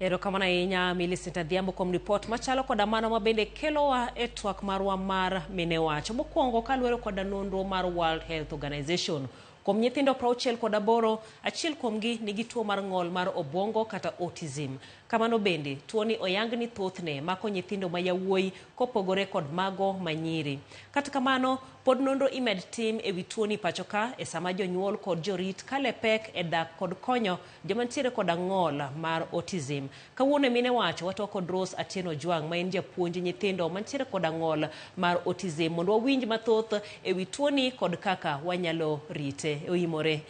Erokamano ahinya Millicent Adhiambo kuom report machalo koda mano mabende kelowa e twak marwa mar mine wacho. Mokwongo kaluwore koda nonro mar World Health Organization. Kuom nyithindo 68, achiel kuomgi nigi tuo mar ng'ol mar obwongo kata autism. Kamano bende, tuoni oyang ni thothne mako nyithindo ma yawuoyi kopogore kod mago manyiri. Kata kamano, pod nonro imed tim ewi tuoni pachoka e sama jonyuol kod jorit kale pek e dak kod konyo joma ntiere koda ng'ol mar autism. Kawuono mine wacho wato kod Rose Ojwang ma en japuonj nyithindo mantiere koda ng'ol mar autism mondo wawinj mathoth ewi tuoni kod kaka wanyalo rite. Oimore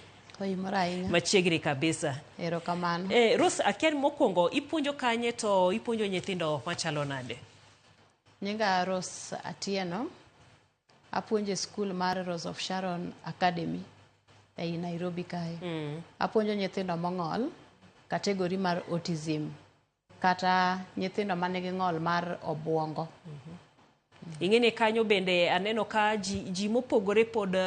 machiegni kabisa. Erokamano. Rose, akian mokwongo ipuonjo kanye to ipuonjo nyithindo machalo nade? Nyinga Rose Atieno. Apuonjo skul mar Rose of Sharon Academy ei Nairobi kae. Apuonjo nyithindo mong'ol kategori mar autism kata nyithindo manigi ng'ol mar obwongo. Ing'eni kanyo bende aneno ka ji mopogore pod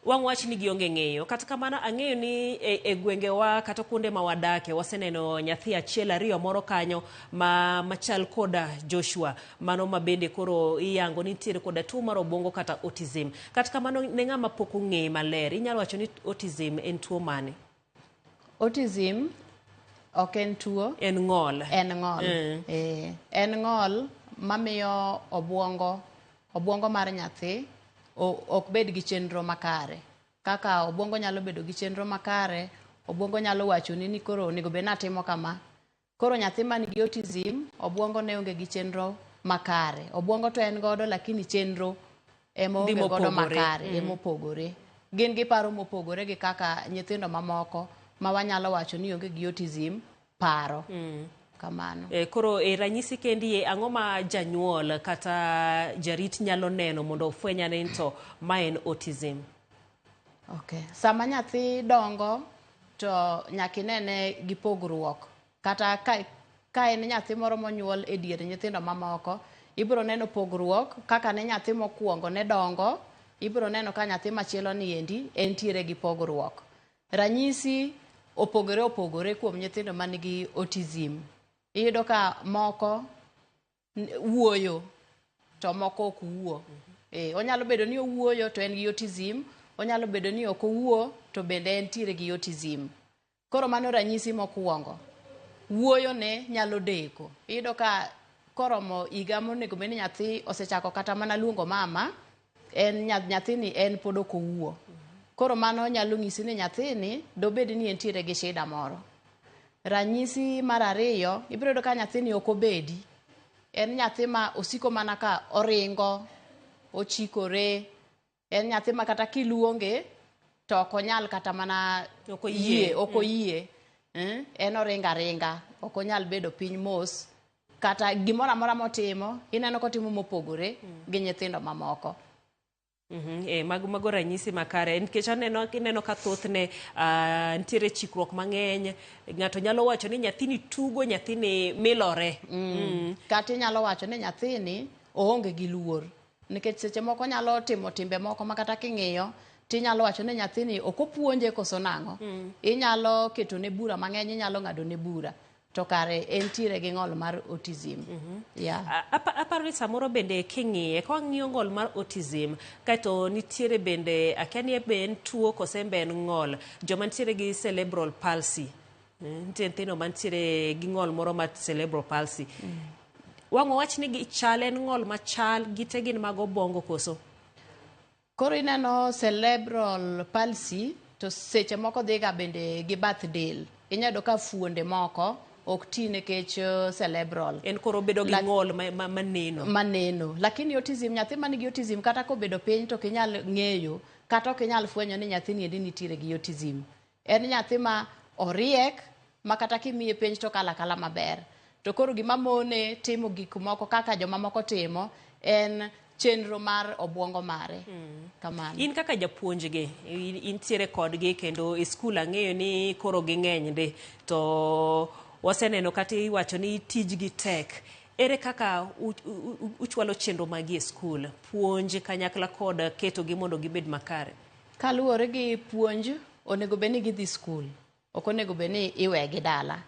wang' wach ni gionge ng'eyo. Kata kamano ang'eyo ni e gwengewa kata kuonde ma wadake waseneno nyathi achiel 2 moro kanyo machal koda Joshua, mano mabende koro iyango ni nitiere koda tuo mar obwongo kata autism. Kata kamano ne ng'ama pok ong'e maler, inyalo wacho ni autism en tuo mane? Autism ok en tuo, en ng'ol. En ng'ol. En ng'ol mamiyo obwongo mar nyathi ok bed gi chenro makare. Kaka obwongo nyalo bedo gi chenro makare, obwongo nyalo wacho ni koro onego bed natimo kama. Koro nyathi man gi autism, obwongo ne onge gi chenro makare. Obwongo to en godo lakini chenro ema onge godo makare, emopogore. Gin gi paro mopogore gi kaka nyithindo mamoko ma wanyalo wacho ni onge gi autism paro. Kamano. Koro ranyisi kendi ang'o ma janyuol kata jarit nyalo neno mondo ofweny ni to ma en autism? Okay. Sama nyathi dongo to nyaka inene gi pogruok. Kata ka en nyathi moro monyuol e dier nyithindo mamoko, ibiro neno pogruok kaka ne nyathi mokwongo ne dongo, ibiro neno ka nyathi machielo ni endi entiere gi pogruok. Ranyisi opogore kuom nyithindo manigi autism. Iyudo ka moko wuoyo to moko ok wuo. Onyalo bedo ni owuoyo to en gi autism, onyalo bedo ni ok owuo to bende entiere gi autism. Koro mano ranyisi mokwongo. Wuoyo ne nyalo deko. Iyudo ka koromo higa monego bed ni nyathi osechako kata mana luongo mama, en nyathini en pod ok owuo. Koro mano nyalo nyisi ni nyathini dobed ni entiere gi shida moro. Ranyisi mar 2, ibiro yudo ka nyathini ok obedi. En nyathi ma osiko mana ka oringo, ochikore. En nyathi ma kata kiluonge to ok onyal kata mana ok oyie. En oringa ringa, ok onyal bedo piny mos. Kata gimoro amora motimo, ineno kotimo mopogore gi nyithindo mamoko. Mago ranyisi makare. Nikech ineno ka thothne nitiere chikruok mang'eny. Ng'ato nyalo wacho ni nyathini tugo, nyathini milore. Kata inyalo wacho ni nyathini oonge gi luor. Nikech seche moko nyalo timo timbe moko makata king'iyo, tinyalo wacho ni nyathini ok opuonje koso nang'o. Inyalo keto ne bura mang'eny, inyalo ng'ado ne bura. To kare entiere gi ng'ol mar autism. Aparo ni samoro bende king'iye, ka wang'iyo ng'ol mar autism, kaeto nitiere bende, akia ni be en tuo kose be en ng'ol, joma nitiere gi cerebral palsy. Nitiere nyithindo mantiere gi ng'ol moro mar cerebral palsy. Wang' wach ni chal en ng'ol machal, gite gin mag obwongo koso? Koro ineno cerebral palsy to seche moko dhiga bende gi bath del. Inyado ka fuonde moko ok ti nikech cerebral. En koro bedo gi ng'ol maneno. Lakini autism, nyathi manigi autism kata kobedo piny to kinyal ng'eyo, kata ok inyal fwenyo ni nyathini endi nitiere gi autism. En nyathi ma oriek, ma kata kimiye penj to kala maber. To koro gima mone timo gik moko kaka joma moko timo, en chenro mar obwongo mare. Kamano. In kaka japuonjgi, intiere kodgi kendo e skul ang'eyo ni koro ging'eny ndi. To waseneno kata iwacho ni tijgi tek. Ere kaka uchwalo chenro magi e skul? Puonj kanyakla kod ketogi mondo gibed makare? Kaluwore gi puonj, onego bed ni gidhi skul. Ok onego bed ni iwegi dala.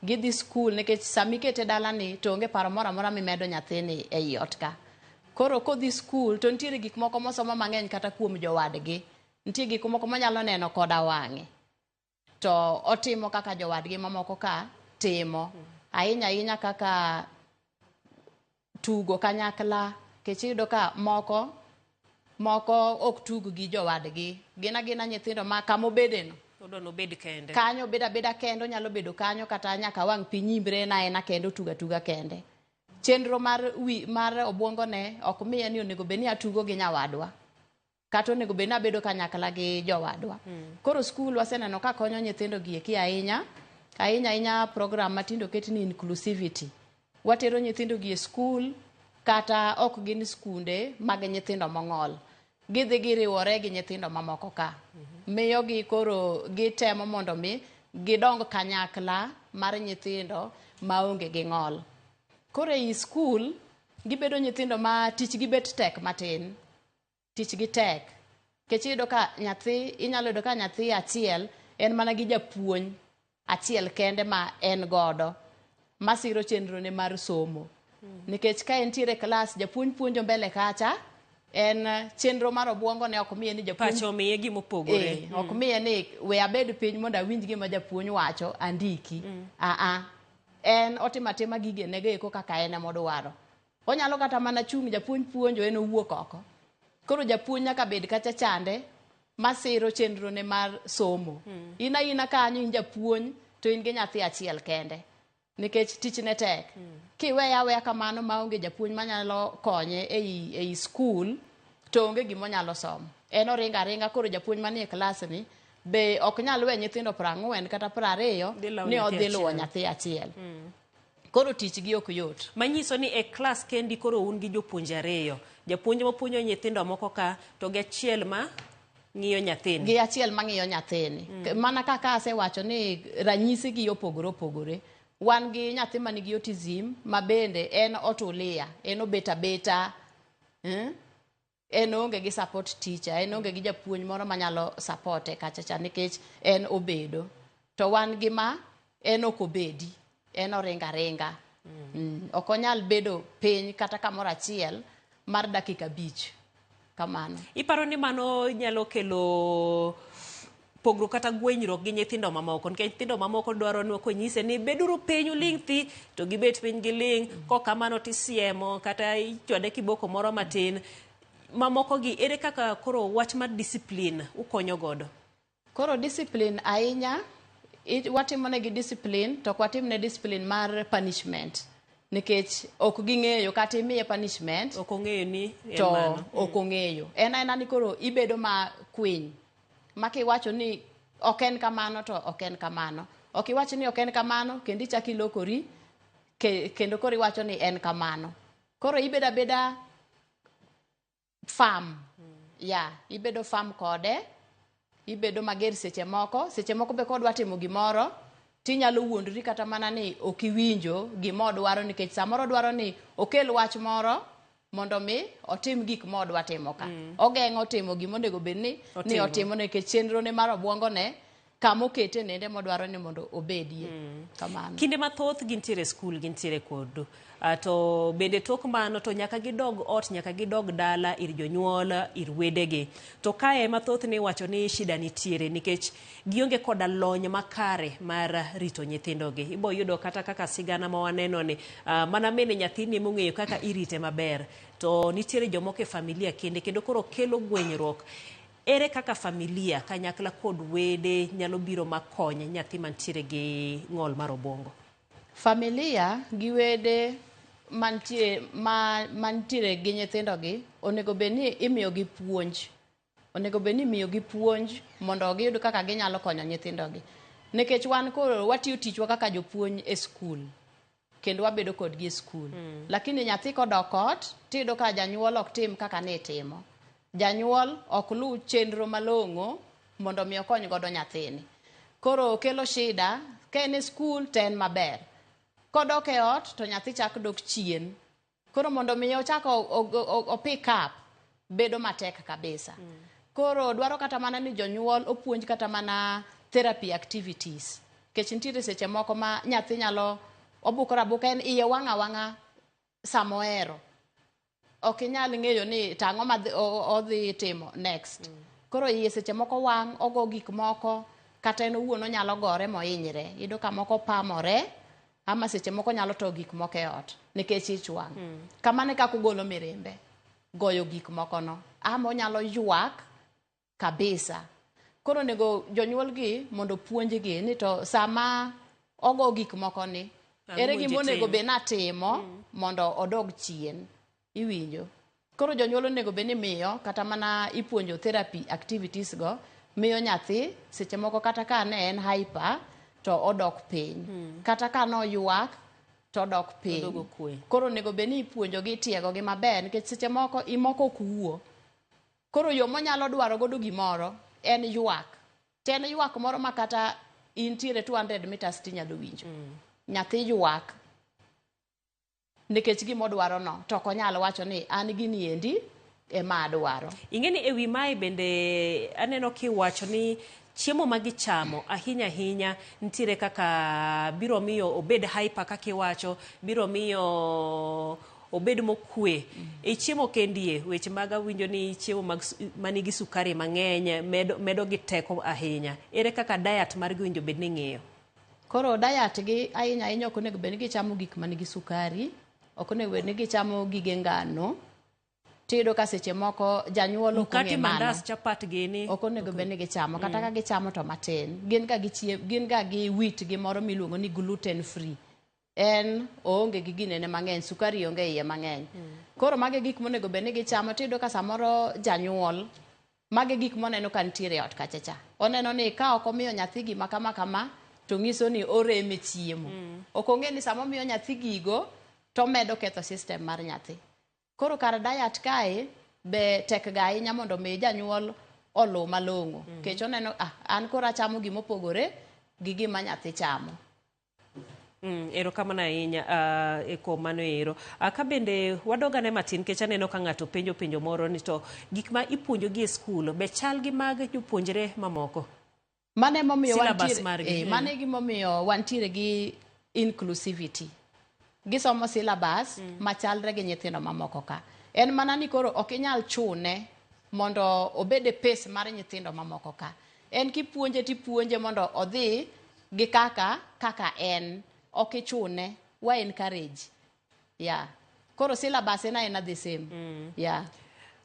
gidhi skul nikech sami kete dala ni to onge paro moro amora mimedo nyathini ei ot ka. Koro kodhi skul to nitiere gik moko mosomo mang'eny kata kuom jowadgi. Nitie gik moko monyalo neno koda wang'e. To otimo kaka jowadgi mamoko ka timo. Ahinya kaka tugo kanyakla. Kech iyudo ka moko ok tug gi jowadgi. Gina nyithindo ma kamobedeno. Odono bed kende. Kanyo beda kendo nyalo bedo kanyo kata nyaka wang' piny imbre na kendo tuga kende. Chenro mar obwongo ne ok miye ni onego bed ni atugo gi nyawadwa. Kata onego bed ni abedo kanyakla gi jowadwa. Koro skul waseneno ka konyo nyithindo gi eki ahinya program matindo ket ni inclusivity. Watero nyithindo gi e skul kata ok gin skunde mag nyithindo mong'ol. Gidhi giriwore gi nyithindo mamoko ka. Miyo gi koro gitemo mondo mi gidong kanyakla mar nyithindo maonge gi ng'ol. Koro ei skul gibedo nyithindo ma tich gi bet tek matin. Tich gi tek. Kech inyalo yudo ka nyathi achiel en mana gi japuonj achiel kende ma en godo. Masiro chenro ne mar somo. Nikech ka entiere klas japuonj puonjo mbele kacha, en chenro mar obwongo ne ok miye ni japuonj pacho miye gimopogore. Ok miye ni we abed piny mondo awinj gima japuonj wacho andiki. En otimatima gige nego eko kaka en modwaro. Onyalo kata mana chung' japuonj puonjo en owuok oko. Koro japuonj nyaka bed kacha chande masiro chenro ne mar somo. Ina kanyo in japuonj to in gi nyathi achiel kende. Nikech tich ne tek. Kiweya kamano maonge japuonj manyalo konye ei skul to onge gimonyalo somo. En oringa koro japuonj manie klas ni be ok nyal we nyithindo 40 kata 20 ni odhi luwo nyathi achiel. Koro tich gi ok yot. Manyiso ni e klas kendi koro un gi jopuonj 2. Japuonj mopuonjo nyithindo moko ka to gi achiel ma ng'iyo nyathini. Gi achiel ma ng'iyo nyathini. Mana kaka asewacho ni ranyisi gi opogore. Wan gi nyathi man gi autism ma bende en otulia, en obeta. En onge gi support teacher, en onge gi japuonj moro manyalo supporte kacha nikech en obedo. To wan gi ma en ok obedi, en oringa. Ok onyal bedo piny kata kamoro achiel mar dakika 5 kamano. Iparo ni mano nyalo kelo pogruok kata gwenyruok gi nyithindo mamoko, nikech nyithindo mamoko dwaro ni okonyise ni beduru piny uling' thi to gibet piny gi ling', kokamano tisiemo kata ichwade kiboko moro matin. Mamoko gi ere kaka koro wach mar discipline ukonyo godo? Koro discipline ahinya watimo ne gi discipline to kwatimne discipline mar punishment. Nikech ok ging'eyo kata imiye punishment ok ong'eyo ni to ok ong'eyo. En ni koro ibedo ma kwiny. Makiwacho ni ok en kamano to ok en kamano. Ok iwacho ni ok en kamano kendo ichaki lokori kendo koro iwacho ni en kamano. Koro ibeda farm. Ibedo farm kode. Ibedo mager seche moko be kodwa timo gimoro tinyalo wuondri kata mana ni ok iwinjo gima odwaro nikech samoro dwaro ni okel wach moro mondo mi otim gik modwa timo ka. Ogeng'o timo gima onego bed ni otimo nikech chenro ne mar obwongo ne kama okete nende modwaro ni mondo obedie. Kamano. Kinde mathoth gintiere skul, gintiere kod to bende tok mano to nyaka gidog ot, nyaka gidog dala ir jonyuol, ir wedegi. To kae mathoth ni wacho ni shida nitiere nikech gionge koda lony makare mar rito nyithindogi. Ibo yudo kata kaka sigana ma waneno ni mana mene nyathini mong'eyo kaka irite maber. To nitiere jomoko e familia kendo koro kelo gwenyruok. Ere kaka familia kanyakla kod wede nyalo biro makonye nyathi mantiere gi ng'ol mar obwongo? Familia gi wede mantiere gi nyithindo gi onego bed ni imiyo gi puonj. Onego bed ni imiyo gi puonj mondo giyud kaka ginyalo konyo nyithindo gi. Nikech wan koro watiyo tichwa kaka jopuonj e skul. Kendo wabedo kodgi e skul. Lakini nyathi kodok ot tiyudo ka janyuol ok tim kaka ne timo. Janyuol ok lu chenro malong'o mondo mi okony godo nyathini. Koro kelo shida, ka en e skul to en maber. Kodok e ot to nyathi chak dok chien. Koro mondo mi ochak o pick up bedo matek kabisa. Koro dwaro kata mana ni jonyuol opuonj kata mana therapy activities kech nitiere seche moko ma nyathi nyalo obukora buka en iye wanga samoero ok inyal ng'eyo ni tang'o ma odhi timo next. Koro iye seche moko wang' ogo gik moko kata en owuon onyalo gore mohinyre. Iyudo ka moko pamore ama seche moko nyalo to gik moko e ot nikech ich wang'. Kamano kaka ogolo mirimbe goyo gik moko no ama onyalo ywak kabisa. Koro nego jonyuol gi mondo puonjgi ni to sama ogo gik moko ni ere gima onego be natimo mondo odog chien. Iwinjo. Koro jonyuol onego be ni miyo kata mana ipuonjo therapy activities go miyo nyathi seche moko kata ka ne en hyper to odok piny. Kata ka no ywak to odok piny. Koro onego be ni ipuonjo gi tiego gi maber nikech seche moko imoko ok wuo. Koro yo monyalo dwaro godo gimoro en ywak. To en ywak moro ma kata intiere 200 meters tinyalo winjo. Nyathi ywak nikech gimodwaro no to konyalo wacho ni an gini endi ema adwaro. Ing'eni ewi mae bende aneno kiwacho ni chiemo ma gichamo ahinya nitiere kaka biro miyo obed hyper kaka iwacho, biro miyo obed mokwe. E chiemo kendie weche mag awinjo ni chiemo manigi sukari mang'eny medo gi teko ahinya. Ere kaka diet mar winjo bed ni ng'iyo? Koro diet gi ahinya ok onego bed ni gichamo gik manigi sukari, ok onego bed ni gichamo gige ngano. Tiyudo ka seche moko janyuol ok ong'e mano. Mandas, chapat gini ok onego bed ni gichamo kata ka gichamo to matin. Gin ga gi wheat gimoro miluongo ni gluten free. En oonge gi ginene mang'eny, sukari onge iye mang'eny. Koro mage gik monego bed ni gichamo. Tiyudo ka samoro janyuol mage gik moneno ka nitiere ot kachacha. Oneno ni ka ok omiyo nyathi gima kama to ng'iso ni oreme chiemo. Ok ong'e ni sama omiyo nyathi gigo to medo ketho system mar nyathi. Koro kar diet kae be tek ga ahinya mondo mi janyuol olu malong'o. Kech oneno an koro achamo gimopogore gi gima nyathi chamo. Ero kamano ahinya eko mano ero. Ka bende wadogane matin kech aneno ka ng'ato penjo moro ni to gik ma ipuonjo gi e skul be chal gi mag jopuonjre mamoko. Mane momiyo mane gimomiyo wantiere gi inclusivity. Gisomo syllabus machalre gi nyithindo mamoko ka. En mana ni koro ok inyal chune mondo obede pace mar nyithindo mamoko ka. En tipuonje mondo odhi gi kaka en. Ok ichune, wa encourage. Yeah. Koro syllabus ena the same. Yeah.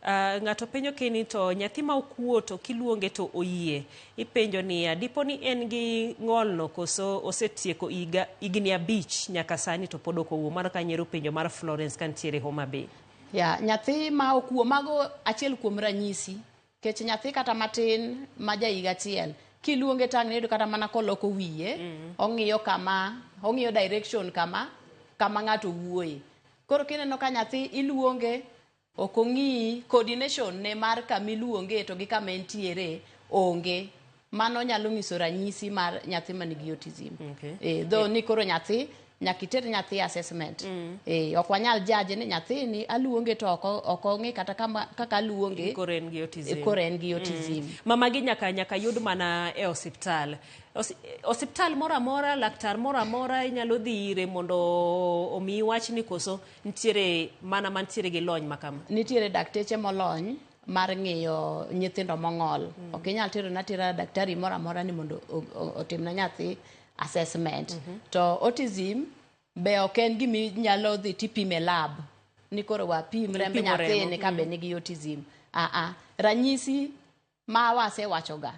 Ng'ato penjo kini to nyathi ma okuo to kiluonge to oyie. Ipenjo ni dipo ni en gi ng'olno koso osetieko higni 5 nyaka sani to pod ok owuo. Mano kanyero penjo mar Florence kantiere Homa Bay. Yeah, nyathi ma okuo mago achiel kuom ranyisi. Kech nyathi kata matin ma ja higa achiel kiluonge tang' nedo kata mana koloko wiye, ong'iyo direction kama ng'ato wuoye. Koro kineno ka nyathi iluonge ok ong'i coordination ne mar kamiluonge to gi kama entiere onge. Mano nyalo nyiso ranyisi mar nyathi manigi autism. Though ni koro nyathi nyakiter nyathi assessment. Ok wanyal judge ni nyathi ni aluonge to ok ong'i kata kaka aluonge koro en gi autism. Mama gi nyaka yud mana e osiptal. Osiptal moro amora, laktar moro amora inyalo dhi ire mondo omi wach ni koso nitiere mana mantiere gi lony makama. Nitiere dakteche molony mar ng'iyo nyithindo mong'ol. Ok inyal tera daktari moro amora ni mondo otimna nyathi assessment. To autism be ok en gimi nyalo dhi tipime lab ni koro wapim rembe nyathi ni ka be nigi autism. Ranyisi ma wasewachoga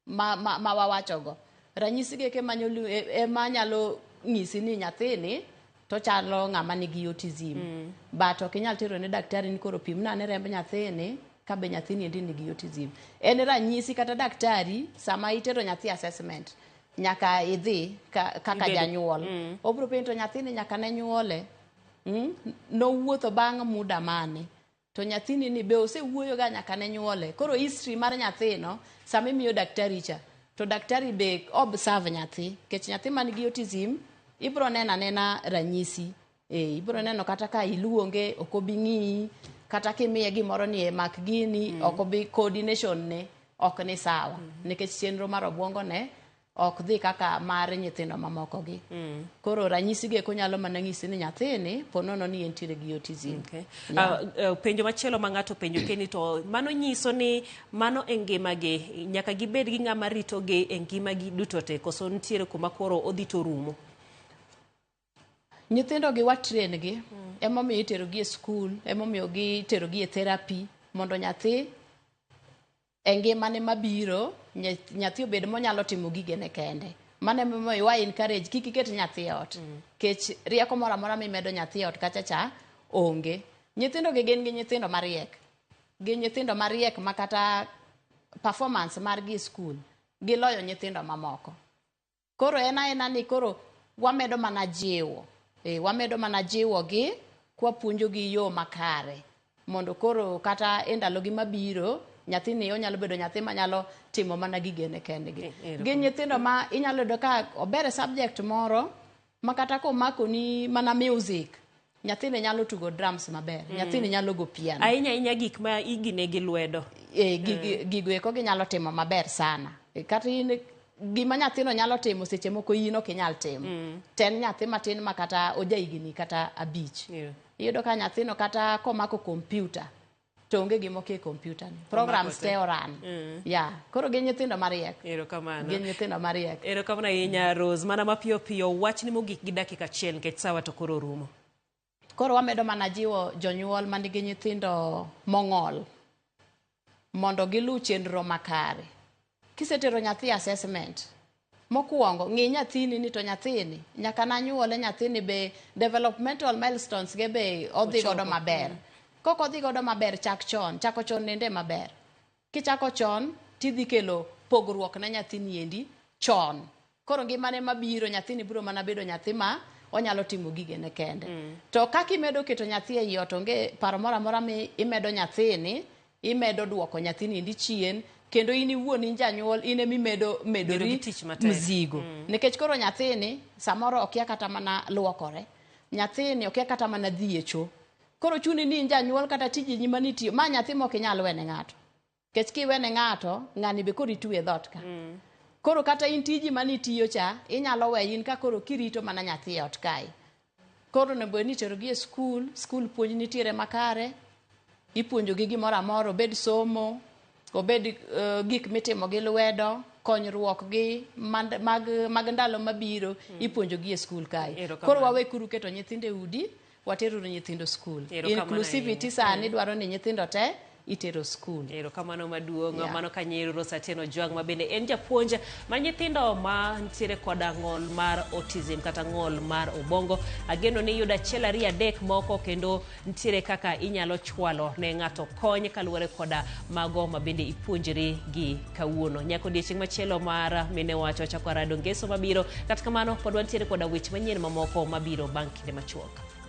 ma wawachogo ranyisi geke ema nyalo ng'isi ni nyathini to chalo ng'ama nigi autism. But ok inyal tero ne daktari ni koro pimna ne remb nyathini ka be nyathini endi nigi autism. En ranyisi kata daktari sama itero nyathi assessment nyaka idhi kaka janyuol. Obro penjo to nyathini nyaka ne nyuole nowuotho bang' muda mane. To nyathini ni be osewuoyo ga nyaka ne nyuole. Koro history mar nyathino sama imiyo daktari cha to daktari be observe nyathi. Kech nyathi man gi autism ibro nena ranyisi. Ibro neno kata ka iluonge ok obi ng'i kata kimiye gimoro ni mak gini ok obi coordination ne ok ni sawa. Nikech chenro mar obwongo ne ok dhi kaka mar nyithindo mamoko gi. Koro ranyisi ge ko nyalo mana ng'isi ni nyathini ponono ni entiere gi autism. Penjo machielo ma ng'ato penjo keni to mano nyiso ni mano e ngima gi nyaka gibed gi ng'ama rito gi e ngima gi duto te koso nitiere kuma koro odhi to rumo. Nyithindo gi watrain gi emomiyo itero gi e skul, emomiyo gi itero gi e therapy mondo nyathi e ngimane mabiro nyathi obed monyalo timo gigene kende. Mane moyo wa encourage kik iket nyathi ot. Kech rieko moro amora mimedo nyathi ot kacha cha onge. Nyithindo gi gin gi nyithindo mariek. Gi nyithindo mariek makata performance margi e skul giloyo nyithindo mamoko. Koro ena ni koro wamedo mana jiwo. Wamedo mana jiwo gi kwapuonjo gi yo makare mondo koro kata e ndalo gi mabiro nyathini onyalo bedo nyathi manyalo timo mana gigene kendgi. Gi nyithindo ma inyalo do ka obere subject moro makata ko mako ni mana music nyathini nyalo tugo drums maber, nyathini nyalo go piano. Ainya gik ma igine gi lwedo. Gigo eko ginyalo timo maber sana. Kata gima nyathino nyalo timo seche moko in ok inyal timo. Ten nyathi matin makata ojaigini kata 5. Iyudo ka nyathino kata komako computer to onge gimoke computer ni. Programs te oran. Koro gin nyithindo mariek. Erokamano. Gin nyithindo mariek. Erokamano ahinya Rose. Mana mapiyo piyo wach ni mogik gi dakika achiel nikech sawa to koro rumo. Koro wamedo mana jiwo jonyuol manigi nyithindo mong'ol mondo gilu chenro makare. Kisetero nyathi assessment mokuongo ng'i nyathini ni to nyathini nyaka nanyuole nyathini be developmental milestones ge be odhi godo maber. Koko odhi godo maber chako chon nende maber. Kichako chon tidhi kelo pogruok na nyathini endi chon. Koro ngimane mabiro nyathini biro mana bedo nyathi ma onyalo timo gigene kende. To kaka imedo keto nyathi e ot onge paro moro amora mi imedo nyathini, imedo duoko nyathini endi chien kendo in iwuon in janyuol in emimedo medori mzigo. Nikech koro nyathini samoro okia kata mana luokore. Nyathini okia kata mana dhi e choo. Koro chuni ni in janyuol kata tijini manitiyo ma nyathi mok inyal wene ng'ato. Kech kiwene ng'ato ng'ani be koro itwe dhot ka. Koro kata in tiji manitiyo cha inyalo we in ka koro kirito mana nyathi ot kai. Koro ne bwe ni tero gi e skul puonj nitiere makare. Ipuonjo gi gimoro amora obed somo, obed gik mitimo gi lwedo, konyruok gi mag ndalo mabiro ipuonjo gi e skul kai. Koro wawe kuru keto nyithinde udi, watero nyithindo skul. Inclusivity sani dwaro ni nyithindo te itero skul. Erokamano maduong'. Mano kanyiero Rose Ojwang ma bende en japuonj ma nyithindo ma ntiere koda ng'ol mar autism kata ng'ol mar obongo. Ageno ni yuda achiel ariyo adek moko kendo ntiere kaka inyalo chwalo ne ng'ato kony kaluwore koda mago ma bende ipuonjri gi kawuono. Nyako odiechieng' machielo mar mine wacho chako rado ngeso mabiro. Kata kamano pod wantiere koda weche manyien mamoko mabiro bang' kinde machuok.